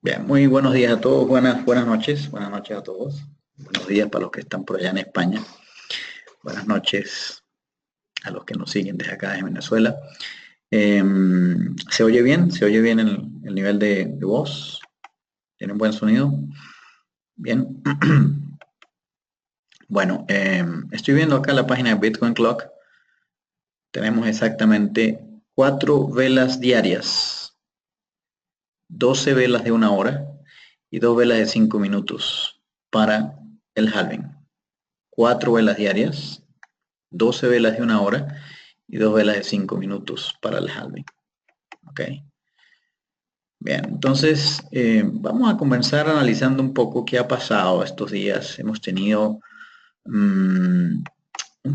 Bien, muy buenos días a todos, buenas noches a todos. Buenos días para los que están por allá en España. Buenas noches a los que nos siguen desde acá, desde Venezuela. ¿Se oye bien? ¿Se oye bien el nivel de voz? ¿Tiene un buen sonido? Bien. Bueno, estoy viendo acá la página de Bitcoin Clock. Tenemos exactamente 4 velas diarias, 12 velas de 1 hora y 2 velas de 5 minutos para el halving. 4 velas diarias, 12 velas de 1 hora y 2 velas de 5 minutos para el halving. Ok. Bien, entonces vamos a comenzar analizando un poco qué ha pasado estos días. Hemos tenido un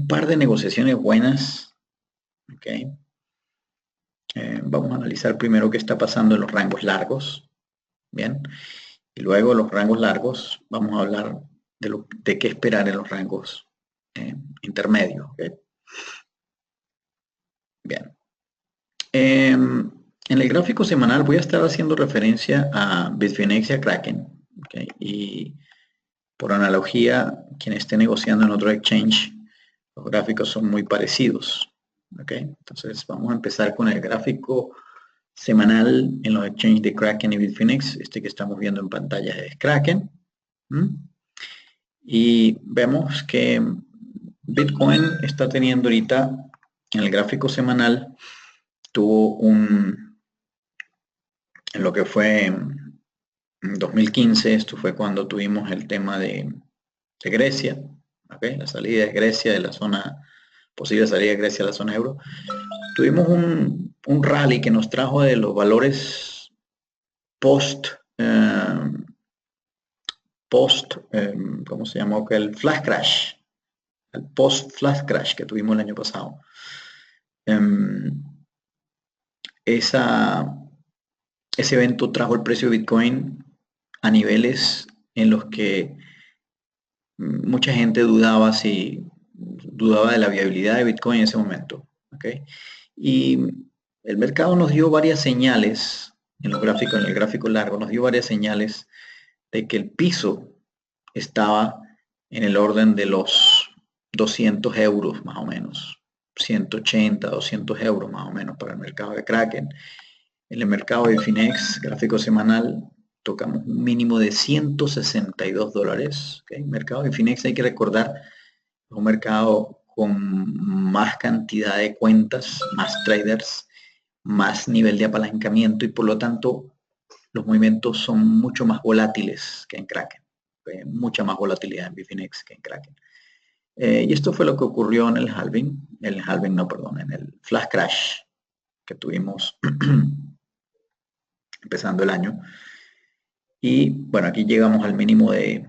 par de negociaciones buenas. Ok. Vamos a analizar primero qué está pasando en los rangos largos. Bien. Y luego los rangos largos vamos a hablar de qué esperar en los rangos intermedios. Okay. Bien. En el gráfico semanal voy a estar haciendo referencia a Bitfinex y a Kraken. ¿Okay? Y por analogía, quien esté negociando en otro exchange, los gráficos son muy parecidos. ¿Okay? Entonces vamos a empezar con el gráfico semanal en los exchanges de Kraken y Bitfinex. Este que estamos viendo en pantalla es Kraken. Y vemos que Bitcoin está teniendo ahorita en el gráfico semanal, tuvo en lo que fue en 2015, esto fue cuando tuvimos el tema de Grecia, ¿okay? La salida de Grecia de la zona, posible salida de Grecia a la zona euro. Tuvimos un rally que nos trajo de los valores post, ¿cómo se llamó? El flash crash, el post flash crash que tuvimos el año pasado. Ese evento trajo el precio de Bitcoin a niveles en los que mucha gente dudaba de la viabilidad de Bitcoin en ese momento. ¿Okay? Y el mercado nos dio varias señales en el gráfico largo, nos dio varias señales de que el piso estaba en el orden de los 200 euros más o menos, 180, 200 euros más o menos para el mercado de Kraken. En el mercado de Finex, gráfico semanal, tocamos un mínimo de $162. ¿Okay? El mercado de Finex, hay que recordar, es un mercado con más cantidad de cuentas, más traders, más nivel de apalancamiento y por lo tanto los movimientos son mucho más volátiles que en Kraken. ¿Okay? Mucha más volatilidad en Bitfinex que en Kraken. Y esto fue lo que ocurrió en el halving, en el flash crash que tuvimos empezando el año. Y bueno, aquí llegamos al mínimo de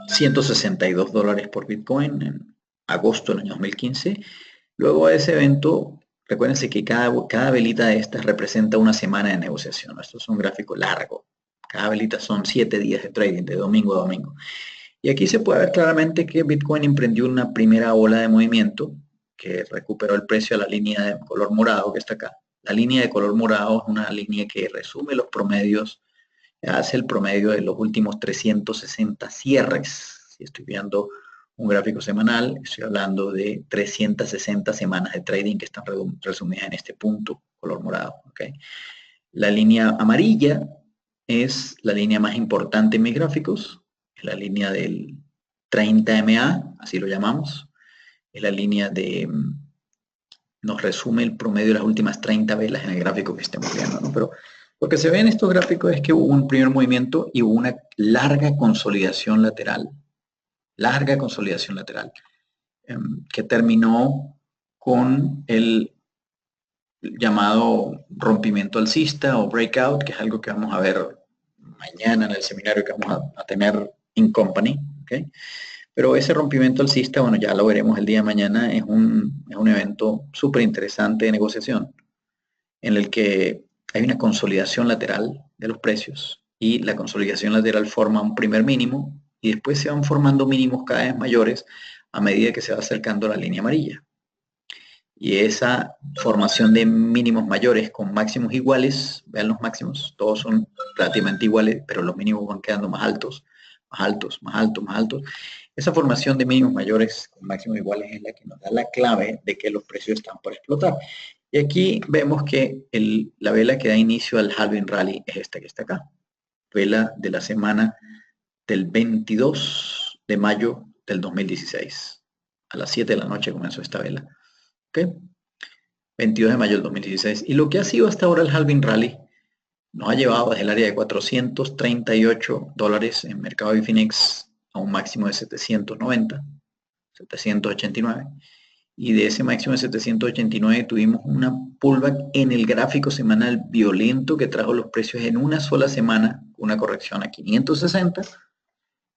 $162 por Bitcoin en agosto del año 2015. Luego de ese evento, recuérdense que cada velita de estas representa una semana de negociación. Esto es un gráfico largo. Cada velita son 7 días de trading, de domingo a domingo. Y aquí se puede ver claramente que Bitcoin emprendió una primera ola de movimiento que recuperó el precio a la línea de color morado que está acá. La línea de color morado es una línea que resume los promedios, hace el promedio de los últimos 360 cierres. Si estoy viendo un gráfico semanal, estoy hablando de 360 semanas de trading que están resumidas en este punto, color morado. ¿Okay? La línea amarilla es la línea más importante en mis gráficos, es la línea del 30 MA, así lo llamamos, es la línea nos resume el promedio de las últimas 30 velas en el gráfico que estemos viendo, ¿no? Pero lo que se ve en estos gráficos es que hubo un primer movimiento y hubo una larga consolidación lateral, que terminó con el llamado rompimiento alcista o breakout, que es algo que vamos a ver mañana en el seminario que vamos a tener in company. ¿Okay? Pero ese rompimiento alcista, bueno, ya lo veremos el día de mañana, es un evento súper interesante de negociación en el que hay una consolidación lateral de los precios y la consolidación lateral forma un primer mínimo y después se van formando mínimos cada vez mayores a medida que se va acercando a la línea amarilla. Y esa formación de mínimos mayores con máximos iguales, vean los máximos, todos son relativamente iguales, pero los mínimos van quedando más altos, más altos, más altos, más altos. Esa formación de mínimos mayores con máximos iguales es la que nos da la clave de que los precios están por explotar. Y aquí vemos que la vela que da inicio al halving rally es esta que está acá. Vela de la semana del 22 de mayo del 2016. A las 7 de la noche comenzó esta vela. ¿Ok? 22 de mayo del 2016. Y lo que ha sido hasta ahora el halving rally nos ha llevado desde el área de $438 en mercado Bitfinex a un máximo de 790, 789. Y de ese máximo de 789 tuvimos una pullback en el gráfico semanal violento que trajo los precios en una sola semana, una corrección a 560.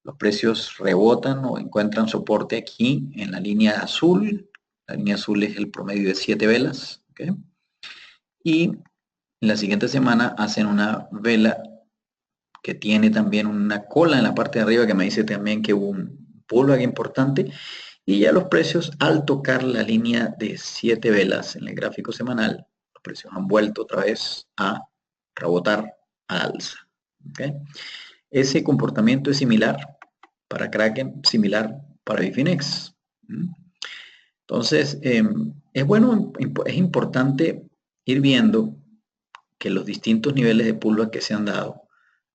Los precios rebotan o encuentran soporte aquí en la línea azul. La línea azul es el promedio de 7 velas. ¿Okay? Y en la siguiente semana hacen una vela que tiene también una cola en la parte de arriba que me dice también que hubo un pullback importante. Y ya los precios, al tocar la línea de 7 velas en el gráfico semanal, los precios han vuelto otra vez a rebotar al alza. ¿Okay? Ese comportamiento es similar para Kraken, similar para Bitfinex. Entonces, es bueno, es importante ir viendo que los distintos niveles de pullback que se han dado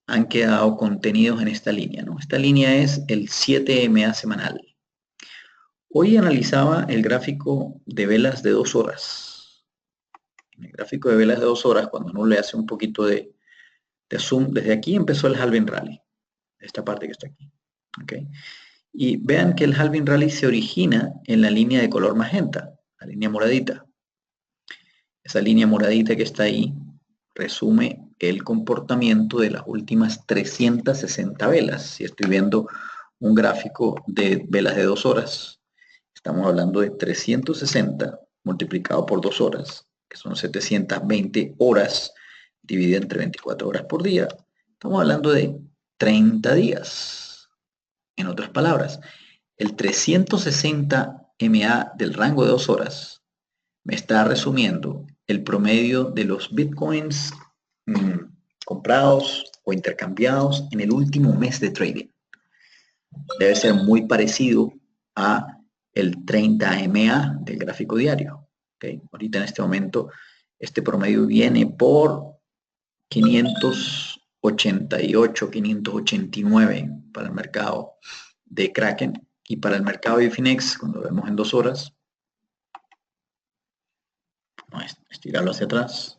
han quedado contenidos en esta línea, ¿no? Esta línea es el 7MA semanal. Hoy analizaba el gráfico de velas de 2 horas. En el gráfico de velas de 2 horas, cuando uno le hace un poquito de zoom, desde aquí empezó el halving rally. Esta parte que está aquí. ¿Okay? Y vean que el halving rally se origina en la línea de color magenta, la línea moradita. Esa línea moradita que está ahí resume el comportamiento de las últimas 360 velas. Si estoy viendo un gráfico de velas de 2 horas, estamos hablando de 360 multiplicado por 2 horas, que son 720 horas, dividido entre 24 horas por día. Estamos hablando de 30 días. En otras palabras, el 360 MA del rango de 2 horas me está resumiendo el promedio de los bitcoins comprados o intercambiados en el último mes de trading. Debe ser muy parecido a el 30 MA del gráfico diario. ¿Okay? Ahorita en este momento este promedio viene por 588, 589 para el mercado de Kraken, y para el mercado de Bitfinex, cuando lo vemos en 2 horas, vamos a estirarlo hacia atrás,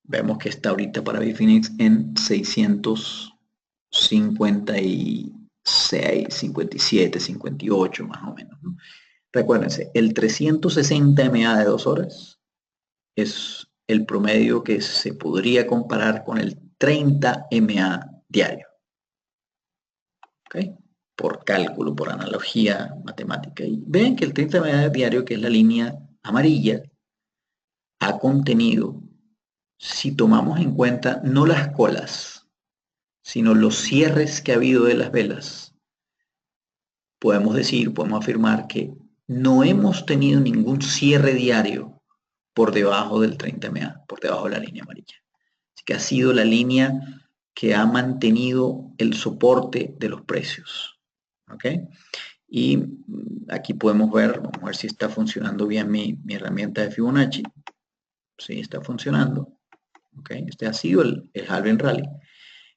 vemos que está ahorita para Bitfinex en 656, 57, 58 más o menos, ¿no? Recuérdense, el 360 MA de 2 horas es el promedio que se podría comparar con el 30 MA diario. ¿Okay? Por cálculo, por analogía matemática. Y ven que el 30 MA diario, que es la línea amarilla, ha contenido, si tomamos en cuenta no las colas, sino los cierres que ha habido de las velas, podemos afirmar que no hemos tenido ningún cierre diario por debajo del 30 MA, por debajo de la línea amarilla. Así que ha sido la línea que ha mantenido el soporte de los precios. ¿Ok? Y aquí podemos ver, vamos a ver si está funcionando bien mi herramienta de Fibonacci. Sí, está funcionando. ¿Ok? Este ha sido el halving rally.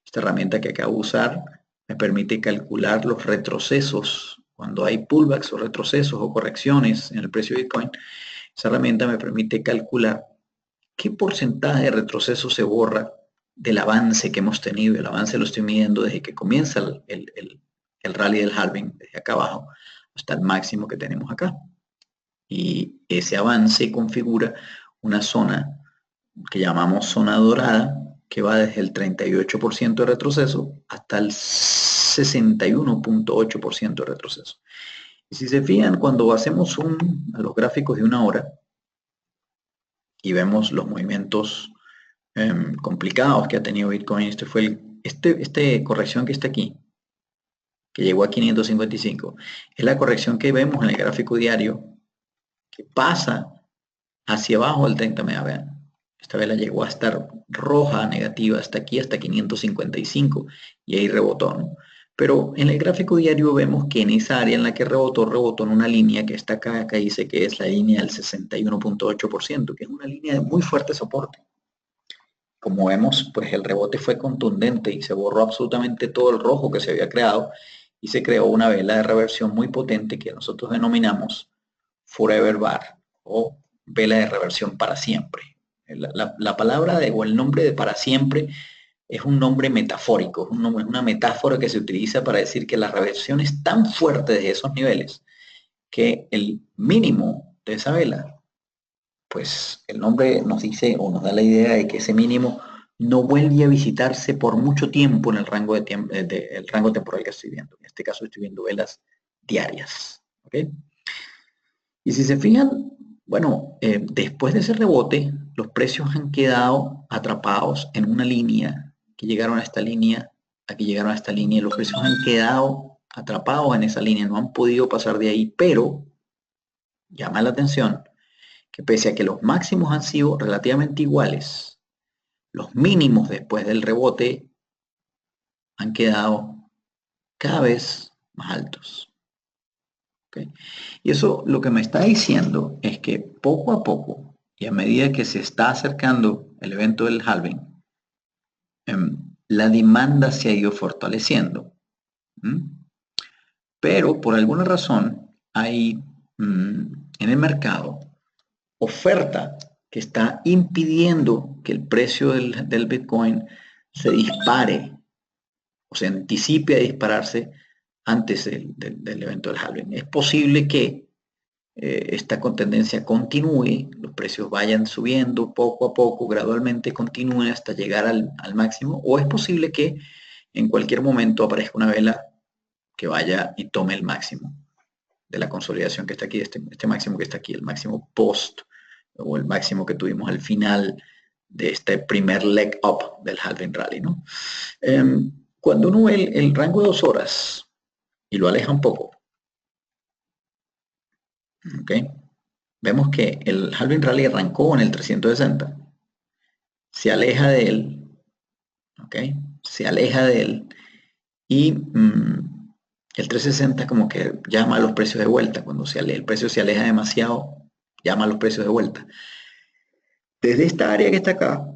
Esta herramienta que acabo de usar me permite calcular los retrocesos. Cuando hay pullbacks o retrocesos o correcciones en el precio de Bitcoin, esa herramienta me permite calcular qué porcentaje de retroceso se borra del avance que hemos tenido. El avance lo estoy midiendo desde que comienza el rally del halving, desde acá abajo hasta el máximo que tenemos acá. Y ese avance configura una zona que llamamos zona dorada, que va desde el 38% de retroceso hasta el 61.8% de retroceso. Y si se fijan, cuando hacemos zoom a los gráficos de 1 hora y vemos los movimientos complicados que ha tenido Bitcoin, este fue esta corrección que está aquí, que llegó a 555, es la corrección que vemos en el gráfico diario, que pasa hacia abajo del 30 MA, vean. Esta vela llegó a estar roja, negativa, hasta aquí, hasta 555, y ahí rebotó, ¿no? Pero en el gráfico diario vemos que en esa área en la que rebotó en una línea que está acá, acá dice que es la línea del 61.8%, que es una línea de muy fuerte soporte. Como vemos, pues el rebote fue contundente y se borró absolutamente todo el rojo que se había creado y se creó una vela de reversión muy potente que nosotros denominamos Forever Bar o vela de reversión para siempre. La palabra o el nombre de para siempre es un nombre metafórico, es una metáfora que se utiliza para decir que la reversión es tan fuerte de esos niveles que el mínimo de esa vela, pues el nombre nos dice o nos da la idea de que ese mínimo no vuelve a visitarse por mucho tiempo en el rango, el rango temporal que estoy viendo. En este caso estoy viendo velas diarias. ¿Okay? Y si se fijan, bueno, después de ese rebote, los precios han quedado atrapados en una línea, que llegaron a esta línea, aquí llegaron a esta línea, y los precios han quedado atrapados en esa línea, no han podido pasar de ahí, pero llama la atención que pese a que los máximos han sido relativamente iguales, los mínimos después del rebote han quedado cada vez más altos. ¿Okay? Y eso lo que me está diciendo es que poco a poco, y a medida que se está acercando el evento del halving, la demanda se ha ido fortaleciendo. Pero por alguna razón hay en el mercado oferta que está impidiendo que el precio del Bitcoin se dispare o se anticipe a dispararse antes del evento del halving. Es posible que esta tendencia continúe, los precios vayan subiendo poco a poco, gradualmente continúen hasta llegar al máximo, o es posible que en cualquier momento aparezca una vela que vaya y tome el máximo de la consolidación que está aquí, este máximo que está aquí, el máximo post, o el máximo que tuvimos al final de este primer leg up del halving rally, ¿no? Cuando uno ve el rango de 2 horas y lo aleja un poco, ¿ok? Vemos que el halving rally arrancó en el 360, se aleja de él, ¿ok? Se aleja de él y el 360 como que llama a los precios de vuelta. Cuando el precio se aleja demasiado, llama a los precios de vuelta. Desde esta área que está acá,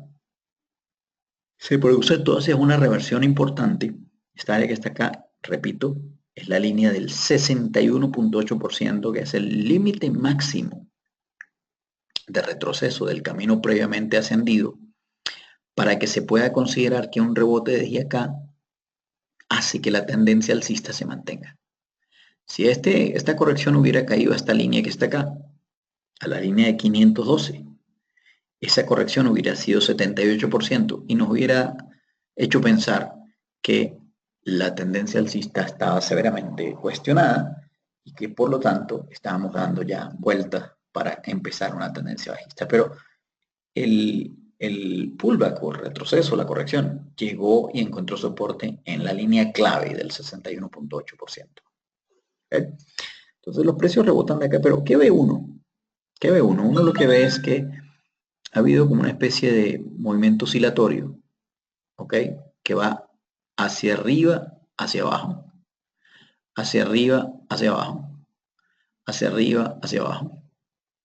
se produce entonces una reversión importante. Esta área que está acá, repito, es la línea del 61.8%, que es el límite máximo de retroceso del camino previamente ascendido, para que se pueda considerar que un rebote desde acá hace que la tendencia alcista se mantenga. Si esta corrección hubiera caído a esta línea que está acá, a la línea de 512, esa corrección hubiera sido 78% y nos hubiera hecho pensar que la tendencia alcista estaba severamente cuestionada y que por lo tanto estábamos dando ya vueltas para empezar una tendencia bajista. Pero el pullback o el retroceso, la corrección, llegó y encontró soporte en la línea clave del 61.8%. ¿Okay? Entonces los precios rebotan de acá, pero ¿qué ve uno? ¿Qué ve uno? Uno lo que ve es que ha habido como una especie de movimiento oscilatorio, ¿ok? Que va hacia arriba, hacia abajo, hacia arriba, hacia abajo, hacia arriba, hacia abajo,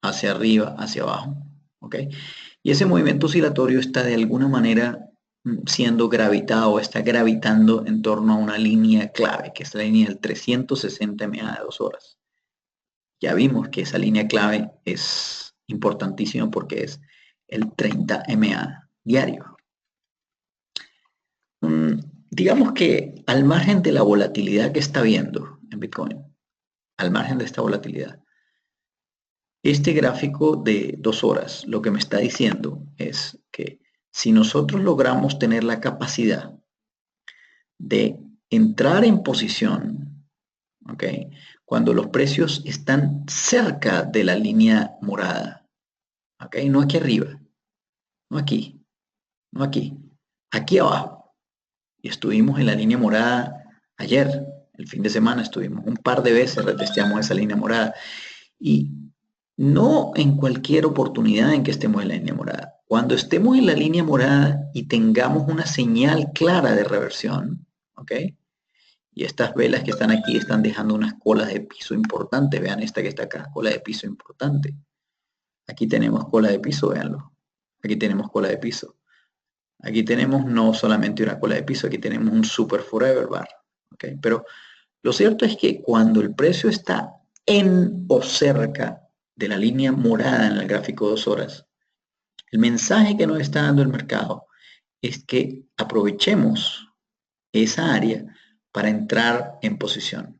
hacia arriba, hacia abajo, ¿ok? Y ese movimiento oscilatorio está de alguna manera siendo gravitado, está gravitando en torno a una línea clave, que es la línea del 360 MA de 2 horas. Ya vimos que esa línea clave es importantísima porque es el 30 MA diario. Digamos que al margen de la volatilidad que está viendo en Bitcoin, al margen de esta volatilidad, este gráfico de 2 horas lo que me está diciendo es que si nosotros logramos tener la capacidad de entrar en posición, ¿ok? Cuando los precios están cerca de la línea morada, ¿ok? No aquí arriba, no aquí, no aquí, aquí abajo. Y estuvimos en la línea morada ayer, el fin de semana estuvimos un par de veces, retesteamos esa línea morada. Y No en cualquier oportunidad en que estemos en la línea morada. Cuando estemos en la línea morada y tengamos una señal clara de reversión, ¿ok? Y estas velas que están aquí están dejando unas colas de piso importantes. Vean esta que está acá, cola de piso importante. Aquí tenemos cola de piso, véanlo. Aquí tenemos cola de piso. Aquí tenemos no solamente una cola de piso, aquí tenemos un super forever bar. ¿Ok? Pero lo cierto es que cuando el precio está en o cerca de la línea morada en el gráfico de 2 horas, el mensaje que nos está dando el mercado es que aprovechemos esa área para entrar en posición.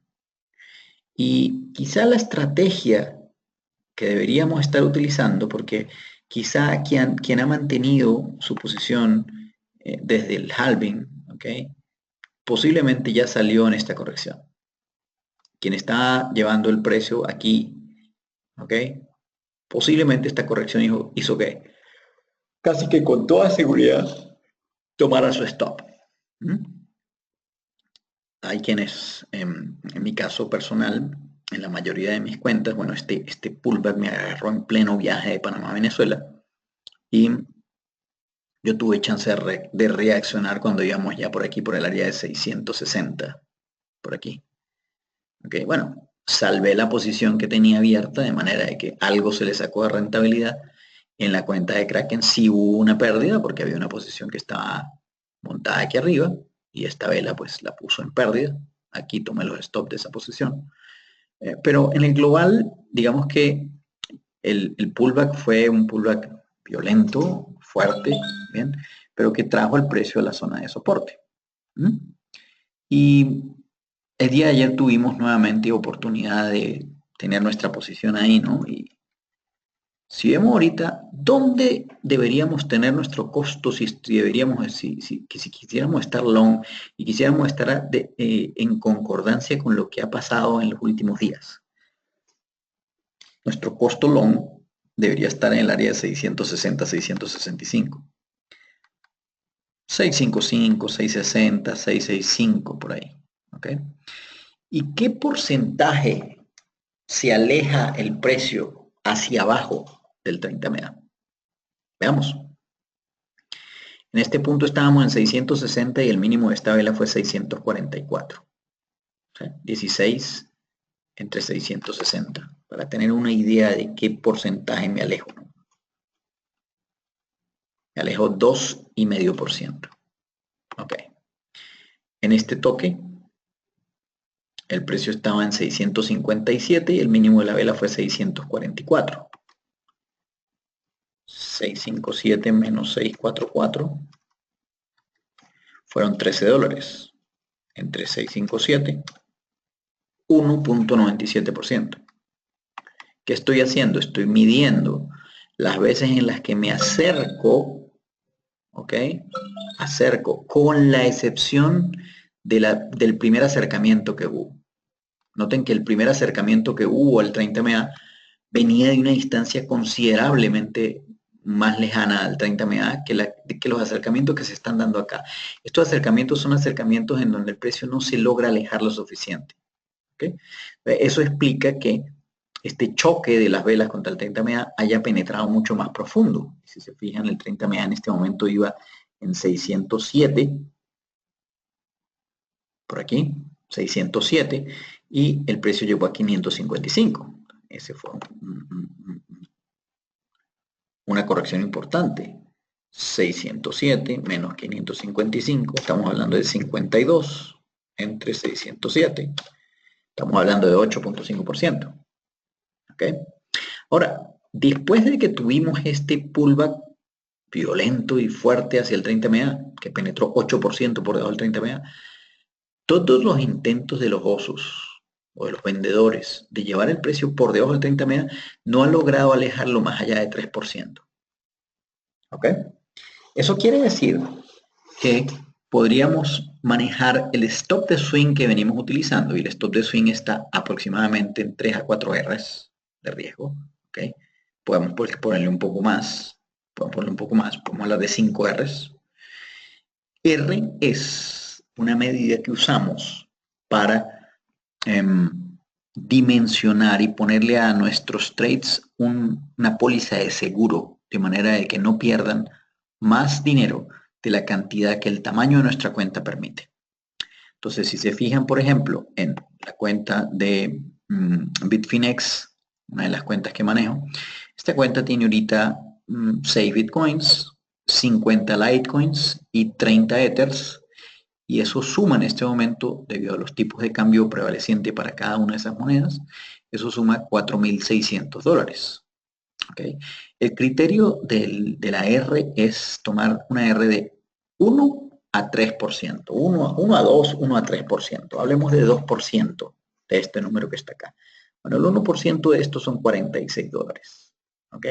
Y quizá la estrategia que deberíamos estar utilizando, porque quizá quien ha mantenido su posición desde el halving, ¿ok? Posiblemente ya salió en esta corrección. Quien está llevando el precio aquí, ¿ok? Posiblemente esta corrección hizo que casi que con toda seguridad tomara su stop. ¿Mm? Hay quienes, en mi caso personal, en la mayoría de mis cuentas, bueno, este pullback me agarró en pleno viaje de Panamá a Venezuela y yo tuve chance de reaccionar cuando íbamos ya por aquí, por el área de 660, por aquí. Ok, bueno, salvé la posición que tenía abierta de manera de que algo se le sacó de rentabilidad. En la cuenta de Kraken sí hubo una pérdida porque había una posición que estaba montada aquí arriba y esta vela pues la puso en pérdida. Aquí tomé los stops de esa posición. Pero en el global, digamos que el pullback fue un pullback violento, fuerte, ¿bien? Pero que trajo el precio a la zona de soporte. ¿Mm? Y el día de ayer tuvimos nuevamente oportunidad de tener nuestra posición ahí, ¿no? Y si vemos ahorita, ¿dónde deberíamos tener nuestro costo si deberíamos, si quisiéramos estar long y quisiéramos estar en concordancia con lo que ha pasado en los últimos días? Nuestro costo long debería estar en el área de 660, 665. 655, 660, 665 por ahí. ¿Ok? ¿Y qué porcentaje se aleja el precio hacia abajo del 30 MA? Veamos. En este punto estábamos en 660 y el mínimo de esta vela fue 644. O sea, 16 entre 660. Para tener una idea de qué porcentaje me alejo, ¿no? Me alejo 2,5%. Ok. En este toque, el precio estaba en 657 y el mínimo de la vela fue 644. 657 menos 644 fueron $13. Entre 657, 1,97%. ¿Qué estoy haciendo? Estoy midiendo las veces en las que me acerco, ¿ok? Acerco, con la excepción del primer acercamiento que hubo. Noten que el primer acercamiento que hubo al 30 MA venía de una distancia considerablemente más lejana al 30 MA que los acercamientos que se están dando acá. Estos acercamientos son acercamientos en donde el precio no se logra alejar lo suficiente. ¿Okay? Eso explica que este choque de las velas contra el 30 MA haya penetrado mucho más profundo. Si se fijan, el 30 MA en este momento iba en 607, por aquí, 607, y el precio llegó a 555. Ese fue una corrección importante. 607 menos 555, estamos hablando de 52 entre 607. Estamos hablando de 8,5%. ¿Ok? Ahora, después de que tuvimos este pullback violento y fuerte hacia el 30 MA, que penetró 8% por debajo del 30 MA, todos los intentos de los osos o de los vendedores de llevar el precio por debajo del 30 MA no han logrado alejarlo más allá de 3%. ¿Ok? Eso quiere decir que podríamos manejar el stop de swing que venimos utilizando, y el stop de swing está aproximadamente en 3 a 4 Rs de riesgo. ¿Okay? Podemos ponerle un poco más, podemos hablar de 5 Rs. R es una medida que usamos para dimensionar y ponerle a nuestros trades una póliza de seguro, de manera de que no pierdan más dinero de la cantidad que el tamaño de nuestra cuenta permite. Entonces, si se fijan, por ejemplo, en la cuenta de Bitfinex, una de las cuentas que manejo, esta cuenta tiene ahorita 6 Bitcoins, 50 Litecoins y 30 Ethers, y eso suma en este momento, debido a los tipos de cambio prevaleciente para cada una de esas monedas, eso suma $4,600. ¿Okay? El criterio de la R es tomar una R de 1 a 3%, 1 a 2, 1 a 3%. Hablemos de 2% de este número que está acá. Bueno, el 1% de esto son $46. ¿Ok?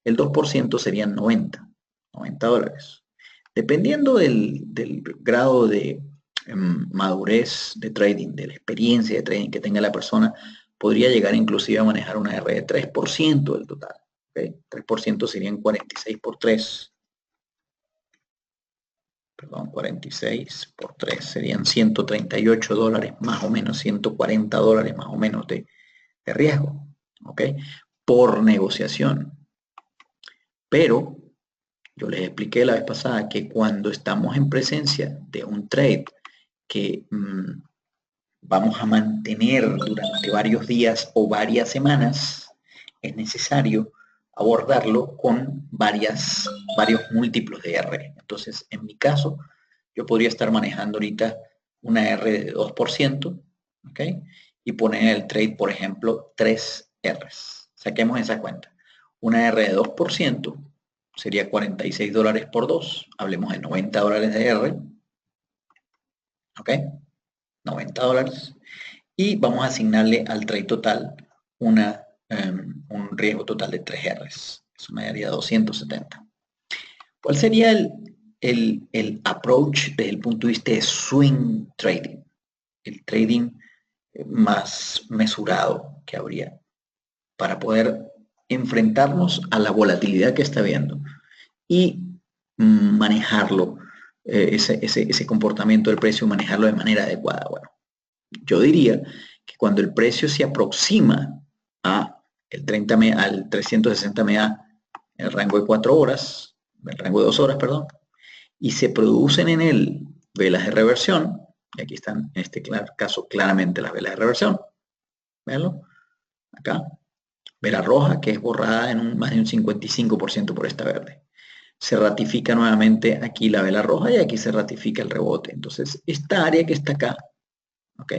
El 2% serían $90. Dependiendo del grado de madurez de trading, de la experiencia de trading que tenga la persona, podría llegar inclusive a manejar una R de 3% del total. ¿Okay? 3% serían 46 por 3. Perdón, 46 por 3 serían $138, más o menos $140 más o menos de riesgo. ¿Ok? Por negociación. Pero yo les expliqué la vez pasada que cuando estamos en presencia de un trade que vamos a mantener durante varios días o varias semanas, es necesario abordarlo con varios múltiplos de R. Entonces, en mi caso, yo podría estar manejando ahorita una R de 2%, ¿ok? Y poner en el trade, por ejemplo, 3 Rs. Saquemos esa cuenta. Una R de 2% sería $46 por 2. Hablemos de $90 de R. ¿Ok? $90. Y vamos a asignarle al trade total un riesgo total de 3 Rs. Eso me daría 270. ¿Cuál sería el approach desde el punto de vista de swing trading? El trading más mesurado que habría para poder enfrentarnos a la volatilidad que está habiendo y manejarlo, ese comportamiento del precio, manejarlo de manera adecuada. Bueno, yo diría que cuando el precio se aproxima a al 360 MA, el rango de 4 horas, el rango de 2 horas, perdón, y se producen en él velas de reversión, y aquí están en este caso claramente las velas de reversión, véanlo, acá, vela roja que es borrada en más de un 55% por esta verde. Se ratifica nuevamente aquí la vela roja y aquí se ratifica el rebote. Entonces, esta área que está acá, ¿ok?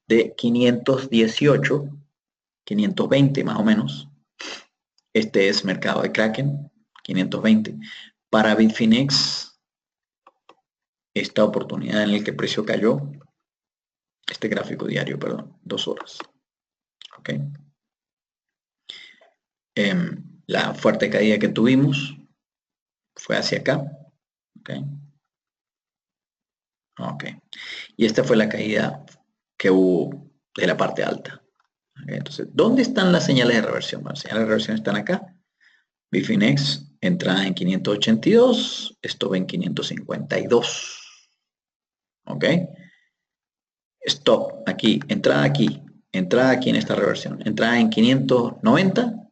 De 518, 520 más o menos, este es mercado de Kraken, 520. Para Bitfinex, esta oportunidad en la que el precio cayó, este gráfico diario, perdón, 2 horas. ¿Ok? La fuerte caída que tuvimos fue hacia acá. ¿Ok? Ok. Y esta fue la caída que hubo de la parte alta. ¿Okay? Entonces, ¿dónde están las señales de reversión? Bueno, las señales de reversión están acá. Bitfinex, entrada en 582, stop en 552. ¿Ok? Stop aquí, entrada aquí en esta reversión. Entrada en 590,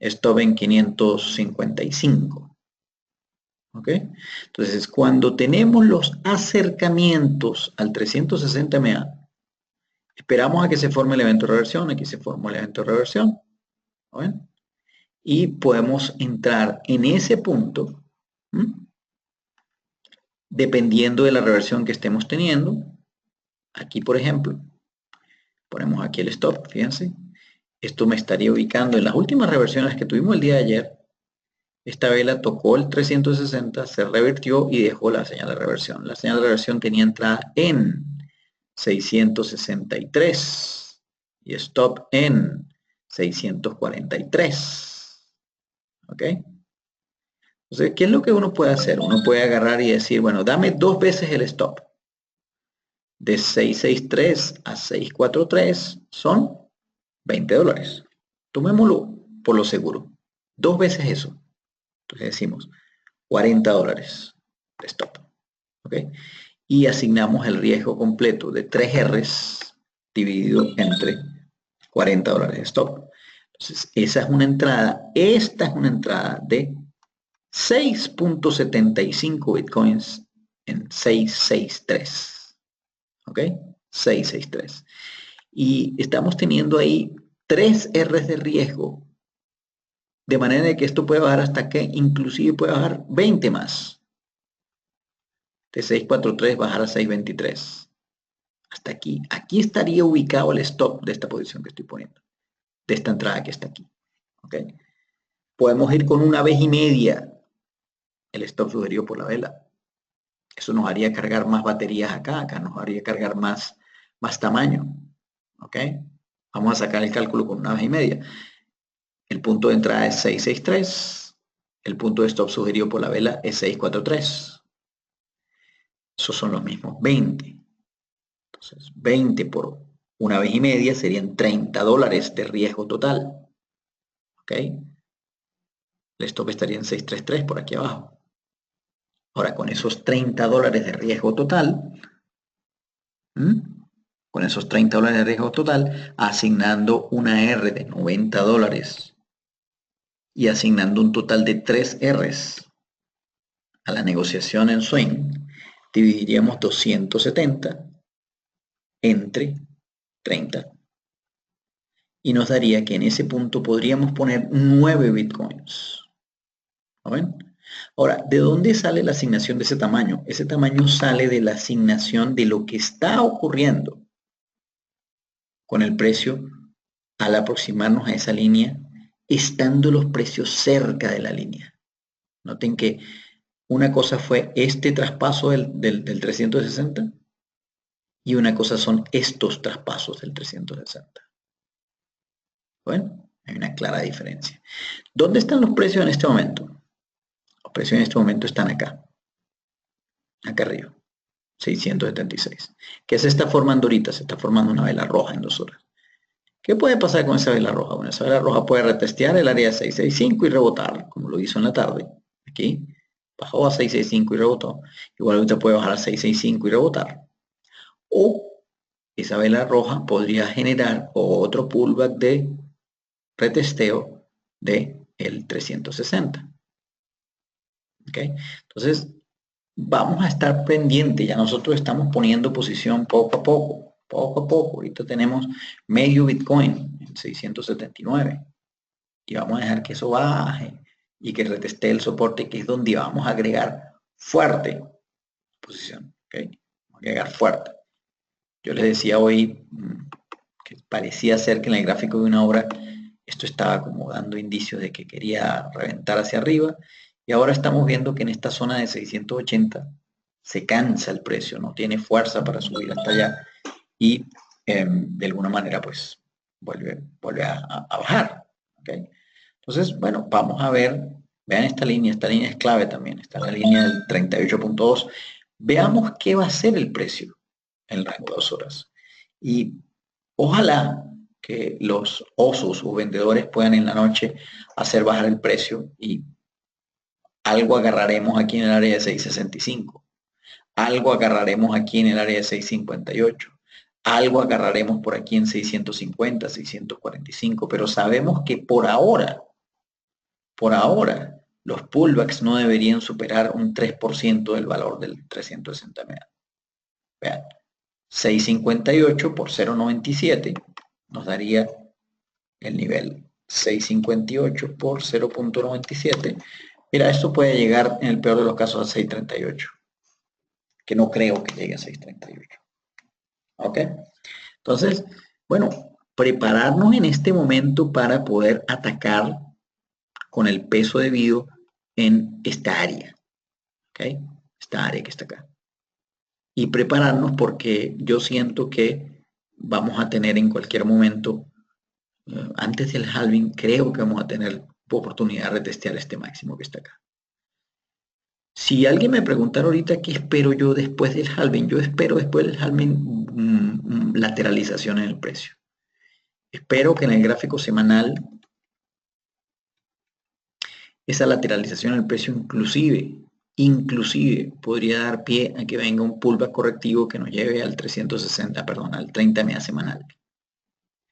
stop en 555. ¿Ok? Entonces, cuando tenemos los acercamientos al 360 MA, esperamos a que se forme el evento de reversión. Aquí se formó el evento de reversión. ¿Ven? Y podemos entrar en ese punto, dependiendo de la reversión que estemos teniendo. Aquí, por ejemplo, ponemos aquí el stop, fíjense. Esto me estaría ubicando en las últimas reversiones que tuvimos el día de ayer. Esta vela tocó el 360, se revirtió y dejó la señal de reversión. La señal de reversión tenía entrada en 663 y stop en 643. ¿Ok? Entonces, ¿qué es lo que uno puede hacer? Uno puede agarrar y decir, bueno, dame 2 veces el stop. De 663 a 643 son $20. Tomémoslo por lo seguro. 2 veces eso. Entonces decimos $40 de stop. ¿Ok? Y asignamos el riesgo completo de 3 Rs dividido entre $40 de stop. Entonces, esa es una entrada. Esta es una entrada de 6.75 bitcoins en 663. ¿Ok? 663. Y estamos teniendo ahí 3 R's de riesgo. De manera que esto puede bajar hasta que inclusive puede bajar 20 más. De 643 bajar a 623. Hasta aquí. Aquí estaría ubicado el stop de esta posición que estoy poniendo. De esta entrada que está aquí. ¿Ok? Podemos ir con 1,5 el stop sugerido por la vela. Eso nos haría cargar más baterías acá nos haría cargar más tamaño. ¿Ok? Vamos a sacar el cálculo con 1,5. El punto de entrada es 663. El punto de stop sugerido por la vela es 643. Esos son los mismos 20. Entonces, 20 por 1,5 serían $30 de riesgo total. ¿Ok? El stop estaría en 633 por aquí abajo. Ahora, con esos $30 de riesgo total, con esos $30 de riesgo total, asignando una R de $90 y asignando un total de 3 Rs a la negociación en swing, dividiríamos 270 entre 30 y nos daría que en ese punto podríamos poner 9 bitcoins. ¿Lo ven? Ahora, ¿de dónde sale la asignación de ese tamaño? Ese tamaño sale de la asignación de lo que está ocurriendo con el precio al aproximarnos a esa línea, estando los precios cerca de la línea. Noten que una cosa fue este traspaso del 360 y una cosa son estos traspasos del 360. Bueno, hay una clara diferencia. ¿Dónde están los precios en este momento? Los precios en este momento están acá arriba, 676. ¿Qué se está formando ahorita? Se está formando una vela roja en 2 horas. ¿Qué puede pasar con esa vela roja? Bueno, esa vela roja puede retestear el área de 665 y rebotar, como lo hizo en la tarde. Aquí bajó a 665 y rebotó. Igual ahorita puede bajar a 665 y rebotar. O esa vela roja podría generar otro pullback de retesteo de el 360. ¿Ok? Entonces, vamos a estar pendientes. Ya nosotros estamos poniendo posición poco a poco. Poco a poco. Ahorita tenemos medio Bitcoin en 679. Y vamos a dejar que eso baje y que reteste el soporte, que es donde vamos a agregar fuerte posición. ¿Okay? Vamos a agregar fuerte. Yo les decía hoy que parecía ser que en el gráfico de una hora esto estaba como dando indicios de que quería reventar hacia arriba, y ahora estamos viendo que en esta zona de 680 se cansa el precio, no tiene fuerza para subir hasta allá y de alguna manera pues vuelve a bajar. ¿Okay? Entonces, bueno, vamos a ver, vean esta línea es clave también, está la línea del 38.2. Veamos qué va a ser el precio en el rango de 2 horas. Y ojalá que los osos o vendedores puedan en la noche hacer bajar el precio y algo agarraremos aquí en el área de 665. Algo agarraremos aquí en el área de 658. Algo agarraremos por aquí en 650, 645, pero sabemos que por ahora, los pullbacks no deberían superar un 3% del valor del 360 MA. Vean, 658 por 0.97 nos daría el nivel 658 por 0.97. Mira, esto puede llegar en el peor de los casos a 638, que no creo que llegue a 638. ¿Ok? Entonces, bueno, prepararnos en este momento para poder atacar con el peso debido en esta área. ¿Ok? Esta área que está acá. Y prepararnos porque yo siento que vamos a tener en cualquier momento, antes del halving, creo que vamos a tener oportunidad de retestear este máximo que está acá. Si alguien me preguntara ahorita qué espero yo después del halving, yo espero después del halving lateralización en el precio. Espero que en el gráfico semanal esa lateralización en el precio inclusive podría dar pie a que venga un pullback correctivo que nos lleve al 360, perdón, al 30 MA semanal.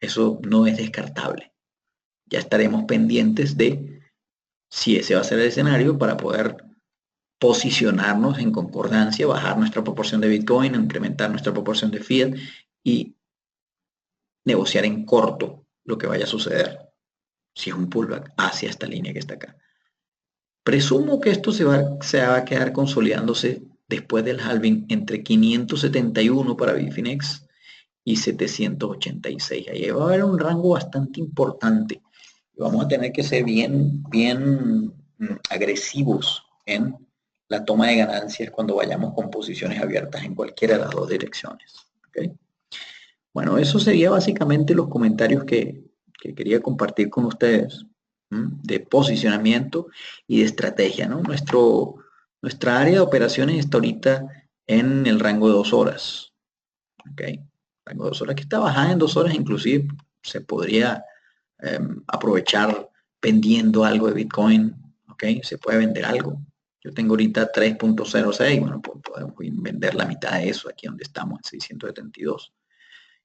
Eso no es descartable. Ya estaremos pendientes de si ese va a ser el escenario para poder posicionarnos en concordancia, bajar nuestra proporción de Bitcoin, incrementar nuestra proporción de Fiat y negociar en corto lo que vaya a suceder si es un pullback hacia esta línea que está acá. Presumo que esto se va a quedar consolidándose después del halving entre 571 para Bitfinex y 786. Ahí va a haber un rango bastante importante. Vamos a tener que ser bien agresivos en la toma de ganancias cuando vayamos con posiciones abiertas en cualquiera de las dos direcciones. ¿Okay? Bueno, eso sería básicamente los comentarios que quería compartir con ustedes, de posicionamiento y de estrategia, ¿no? Nuestra área de operaciones está ahorita en el rango de 2 horas. ¿Ok? Rango de 2 horas que está bajada en 2 horas, inclusive se podría aprovechar vendiendo algo de Bitcoin. ¿Ok? Se puede vender algo. Yo tengo ahorita 3.06, bueno, pues podemos vender la mitad de eso aquí donde estamos, en 672.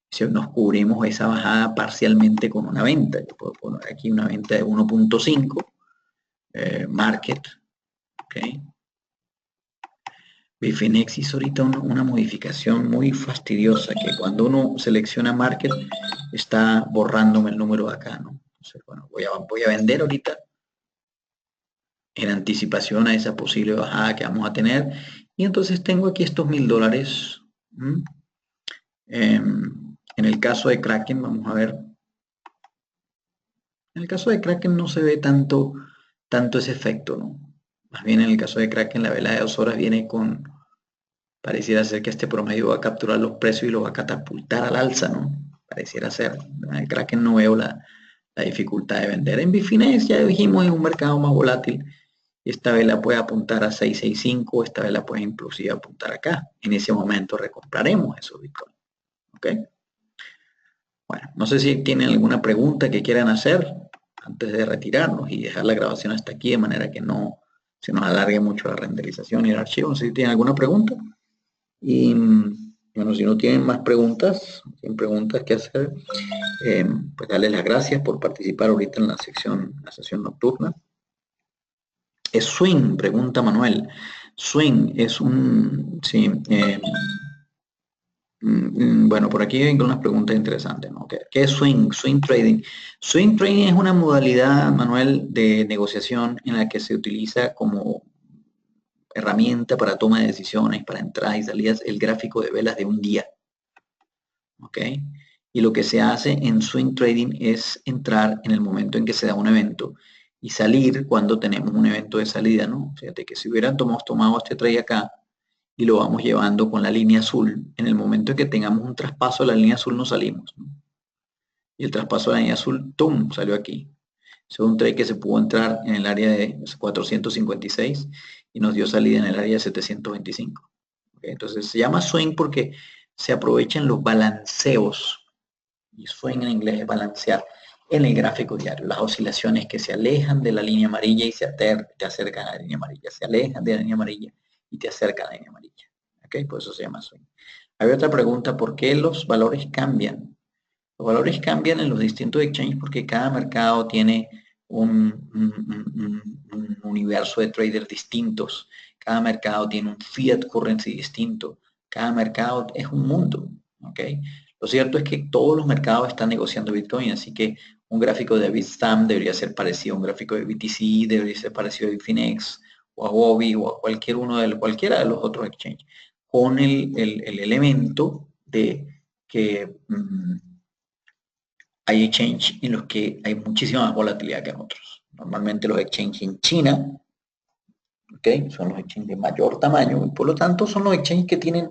Si nos cubrimos esa bajada parcialmente con una venta, yo puedo poner aquí una venta de 1.5, market, ¿ok? Bitfinex hizo ahorita una modificación muy fastidiosa, que cuando uno selecciona market, está borrándome el número de acá, ¿no? Entonces, bueno, voy a vender ahorita en anticipación a esa posible bajada que vamos a tener, y entonces tengo aquí estos $1000. En el caso de Kraken, vamos a ver. En el caso de Kraken no se ve tanto ese efecto, ¿no? Más bien en el caso de Kraken la vela de 2 horas viene con, pareciera ser que este promedio va a capturar los precios y lo va a catapultar al alza, ¿no? Pareciera ser. En el Kraken no veo la dificultad de vender. En Bitfinex ya dijimos, es un mercado más volátil. Esta vela puede apuntar a 665, esta vela puede inclusive apuntar acá. En ese momento recompraremos esos Bitcoin. ¿Ok? Bueno, no sé si tienen alguna pregunta que quieran hacer antes de retirarnos y dejar la grabación hasta aquí de manera que no se nos alargue mucho la renderización y el archivo. No sé si tienen alguna pregunta. Y bueno, si no tienen más preguntas, tienen preguntas que hacer, pues darles las gracias por participar ahorita en la sesión nocturna. ¿Es swing? Pregunta Manuel. Swing es sí, bueno, por aquí hay unas preguntas interesantes, ¿no? ¿Qué es swing? Swing trading. Swing trading es una modalidad, Manuel, de negociación en la que se utiliza como herramienta para toma de decisiones, para entradas y salidas, el gráfico de velas de un día. ¿Ok? Y lo que se hace en swing trading es entrar en el momento en que se da un evento y salir cuando tenemos un evento de salida, ¿no? Fíjate que si hubieran tomado este trade acá, y lo vamos llevando con la línea azul. En el momento en que tengamos un traspaso de la línea azul, nos salimos, ¿no? Y el traspaso de la línea azul, ¡tum!, salió aquí. Es un trade que se pudo entrar en el área de 456 y nos dio salida en el área de 725. ¿Okay? Entonces se llama swing porque se aprovechan los balanceos. Y swing en inglés es balancear en el gráfico diario. Las oscilaciones que se alejan de la línea amarilla y te acercan a la línea amarilla. Se alejan de la línea amarilla y te acercan a la línea amarilla. ¿Ok? Por eso se llama swing. Hay otra pregunta, ¿por qué los valores cambian? Los valores cambian en los distintos exchanges porque cada mercado tiene un universo de traders distintos. Cada mercado tiene un fiat currency distinto. Cada mercado es un mundo. ¿Ok? Lo cierto es que todos los mercados están negociando Bitcoin, así que un gráfico de Bitstamp debería ser parecido a un gráfico de BTC, debería ser parecido a Bitfinex o a Huobi o a cualquiera de los otros exchanges, con el elemento de que hay exchanges en los que hay muchísima más volatilidad que en otros. Normalmente los exchanges en China, ¿okay?, son los exchanges de mayor tamaño y por lo tanto son los exchanges que tienen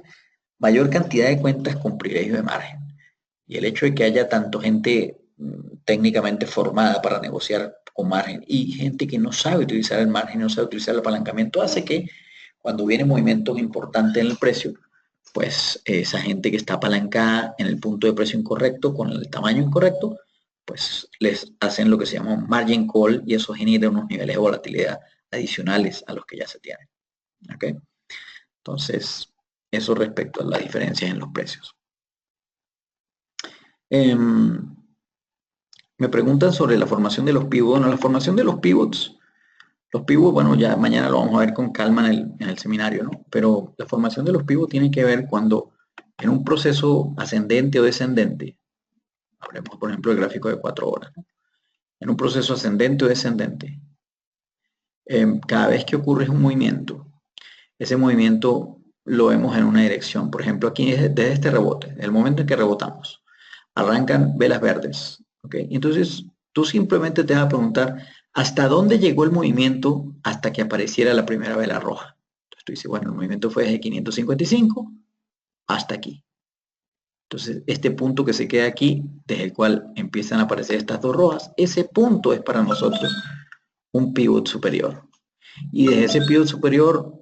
mayor cantidad de cuentas con privilegio de margen. Y el hecho de que haya tanto gente técnicamente formada para negociar con margen y gente que no sabe utilizar el margen, no sabe utilizar el apalancamiento, hace que cuando vienen movimientos importantes en el precio, pues esa gente que está apalancada en el punto de precio incorrecto, con el tamaño incorrecto, pues les hacen lo que se llama margin call y eso genera unos niveles de volatilidad adicionales a los que ya se tienen. ¿Ok? Entonces, eso respecto a las diferencias en los precios. Me preguntan sobre la formación de los pivots. Bueno, la formación de los pivots, bueno, ya mañana lo vamos a ver con calma en el seminario, ¿no? Pero la formación de los pivots tiene que ver cuando en un proceso ascendente o descendente, hablemos por ejemplo del gráfico de 4 horas, ¿no? En un proceso ascendente o descendente, cada vez que ocurre un movimiento, ese movimiento lo vemos en una dirección. Por ejemplo, aquí desde este rebote, el momento en que rebotamos, arrancan velas verdes, ¿ok? Entonces, tú simplemente te vas a preguntar, ¿hasta dónde llegó el movimiento hasta que apareciera la primera vela roja? Entonces tú dices, bueno, el movimiento fue desde 555 hasta aquí. Entonces, este punto que se queda aquí, desde el cual empiezan a aparecer estas dos rojas, ese punto es para nosotros un pivot superior. Y desde ese pivot superior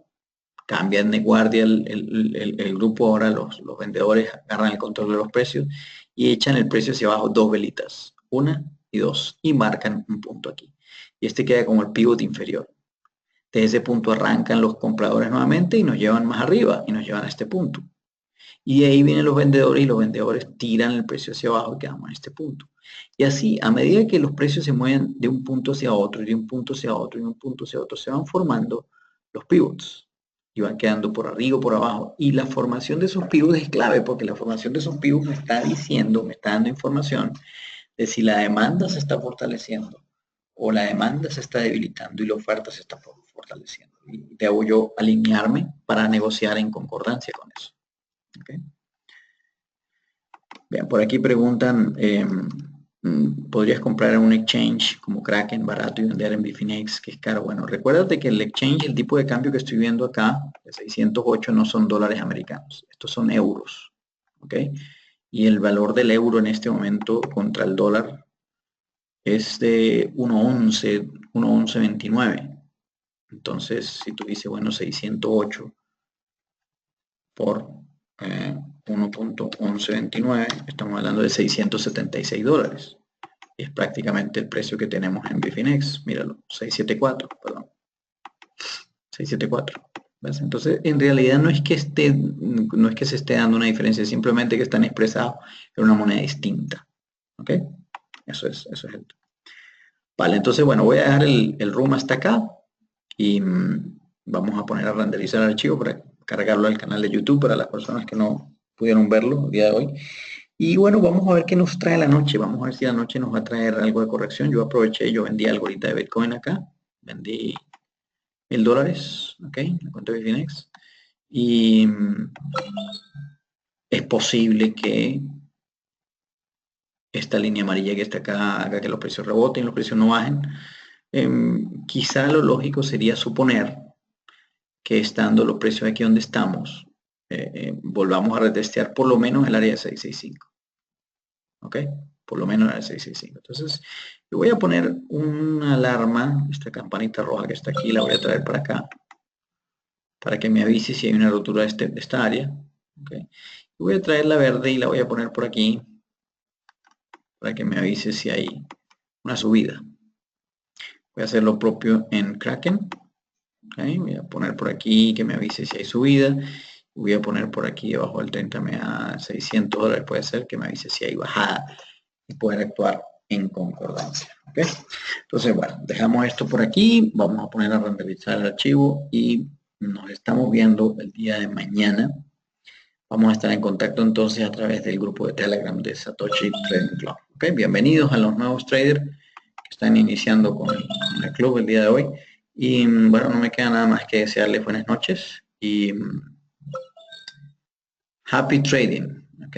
cambian de guardia el grupo, ahora los vendedores agarran el control de los precios y echan el precio hacia abajo 2 velitas, 1 y 2, y marcan un punto aquí. Y este queda como el pivot inferior. Desde ese punto arrancan los compradores nuevamente y nos llevan más arriba y nos llevan a este punto. Y de ahí vienen los vendedores y los vendedores tiran el precio hacia abajo y quedamos en este punto. Y así, a medida que los precios se mueven de un punto hacia otro, y de un punto hacia otro, y de un punto hacia otro, se van formando los pivots. Y van quedando por arriba o por abajo. Y la formación de esos pivots es clave, porque la formación de esos pivots me está diciendo, me está dando información de si la demanda se está fortaleciendo o la demanda se está debilitando y la oferta se está fortaleciendo. Y debo yo alinearme para negociar en concordancia con eso. ¿Okay? Bien, por aquí preguntan, ¿podrías comprar en un exchange como Kraken barato y vender en Bitfinex que es caro? Bueno, recuérdate que el exchange, el tipo de cambio que estoy viendo acá, de 608, no son dólares americanos, estos son euros, ¿ok? Y el valor del euro en este momento contra el dólar es de 1.11, 1.1129. Entonces, si tú dices, bueno, 608 por 1.1129, estamos hablando de 676 dólares. Es prácticamente el precio que tenemos en Bitfinex. Míralo, 674, perdón. 674. ¿Ves? Entonces, en realidad no es que se esté dando una diferencia, simplemente que están expresados en una moneda distinta. ¿Ok? Eso es el. Vale, entonces, bueno, voy a dejar el room hasta acá y vamos a poner a renderizar el archivo para cargarlo al canal de YouTube para las personas que no pudieron verlo el día de hoy. Y bueno, vamos a ver qué nos trae la noche. Vamos a ver si la noche nos va a traer algo de corrección. Yo aproveché, yo vendí algo ahorita de Bitcoin acá. Vendí $1000, ¿ok? La cuenta de Bitfinex. Y es posible que esta línea amarilla que está acá haga que los precios reboten, los precios no bajen. Quizá lo lógico sería suponer que estando los precios aquí donde estamos, volvamos a retestear por lo menos el área de 665. ¿Ok? Por lo menos el área de 665. Entonces, yo voy a poner una alarma, esta campanita roja que está aquí, la voy a traer para acá, para que me avise si hay una rotura de esta área. ¿Ok? Voy a traer la verde y la voy a poner por aquí, para que me avise si hay una subida. Voy a hacer lo propio en Kraken. ¿Okay? Voy a poner por aquí que me avise si hay subida. Voy a poner por aquí debajo del 30 a 600 dólares, puede ser que me avise si hay bajada y poder actuar en concordancia. ¿Okay? Entonces, bueno, dejamos esto por aquí. Vamos a poner a renderizar el archivo y nos estamos viendo el día de mañana. Vamos a estar en contacto entonces a través del grupo de Telegram de Satoshi Trading Club. ¿Okay? Bienvenidos a los nuevos traders que están iniciando con el club el día de hoy. Y bueno, no me queda nada más que desearles buenas noches y happy trading, ¿ok?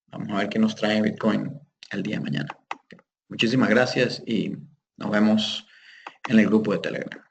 Vamos a ver qué nos trae Bitcoin el día de mañana. Okay. Muchísimas gracias y nos vemos en el grupo de Telegram.